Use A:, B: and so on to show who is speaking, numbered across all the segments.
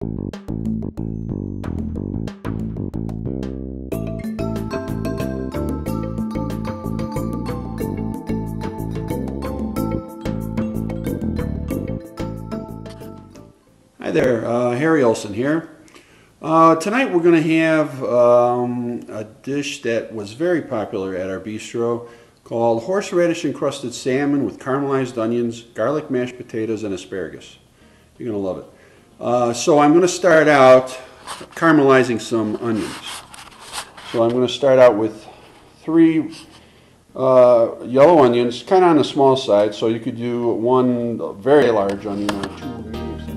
A: Hi there, Harry Olson here. Tonight we're going to have a dish that was very popular at our bistro called horseradish encrusted salmon with caramelized onions, garlic mashed potatoes, and asparagus. You're going to love it. So I'm going to start out caramelizing some onions. So I'm going to start out with 3 yellow onions, kind of on the small side, so you could do 1 very large onion or 2 medium-sized.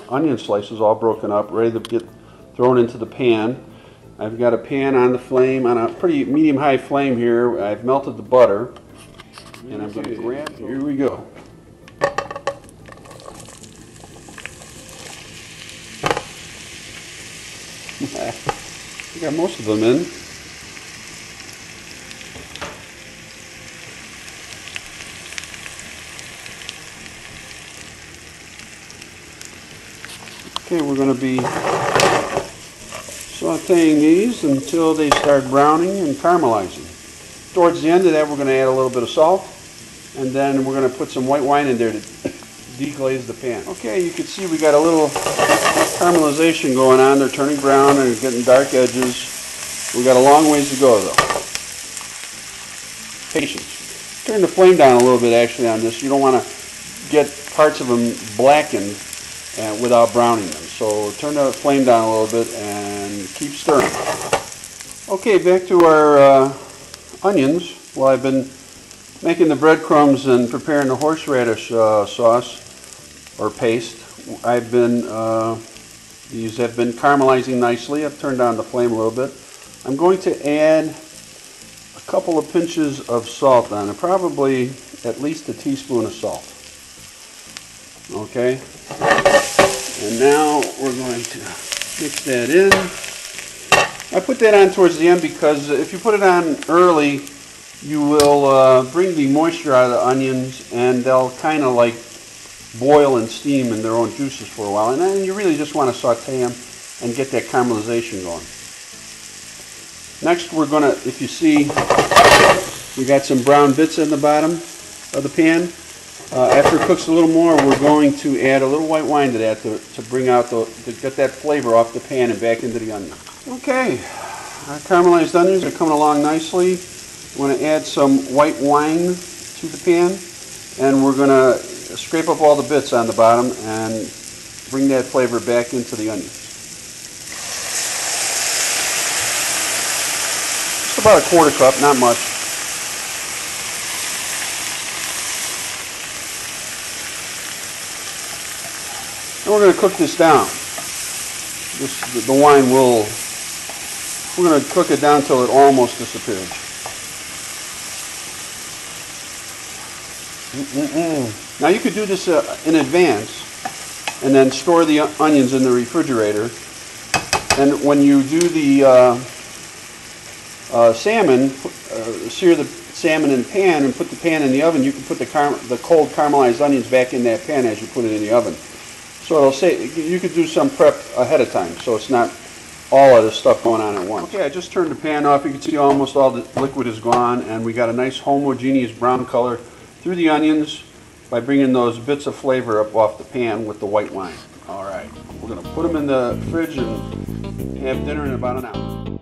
A: Onion slices all broken up, ready to get thrown into the pan. I've got a pan on the flame, on a pretty medium-high flame here. I've melted the butter, and I'm going to grab, here we go. I got most of them in. Okay, we're going to be sauteing these until they start browning and caramelizing. Towards the end of that, we're going to add a little bit of salt, and then we're going to put some white wine in there to deglaze the pan. Okay, you can see we got a little caramelization going on. They're turning brown and getting dark edges. We got a long ways to go, though. Patience. Turn the flame down a little bit, actually, on this. You don't want to get parts of them blackened without browning them. So turn the flame down a little bit and keep stirring. Okay, back to our onions. Well, I've been making the breadcrumbs and preparing the horseradish sauce or paste. I've been these have been caramelizing nicely. I've turned down the flame a little bit. I'm going to add a couple of pinches of salt on it, probably at least a teaspoon of salt. Okay. And now we're going to mix that in. I put that on towards the end because if you put it on early, you will bring the moisture out of the onions, and they'll kind of like boil and steam in their own juices for a while. And then you really just want to saute them and get that caramelization going. Next, we're going to, if you see, we got some brown bits in the bottom of the pan. After it cooks a little more, we're going to add a little white wine to that to bring out to get that flavor off the pan and back into the onion. Okay, our caramelized onions are coming along nicely. We're going to add some white wine to the pan, and we're going to scrape up all the bits on the bottom and bring that flavor back into the onions. Just about a 1/4 cup, not much. And we're going to cook this down. The wine will, we're going to cook it down until it almost disappears. Now you could do this in advance and then store the onions in the refrigerator. And when you do the salmon, sear the salmon in the pan and put the pan in the oven, you can put the cold caramelized onions back in that pan as you put it in the oven. So it'll say, you could do some prep ahead of time, so it's not all of this stuff going on at once. Okay, I just turned the pan off. You can see almost all the liquid is gone, and we got a nice homogeneous brown color through the onions by bringing those bits of flavor up off the pan with the white wine. All right, we're going to put them in the fridge and have dinner in about an hour.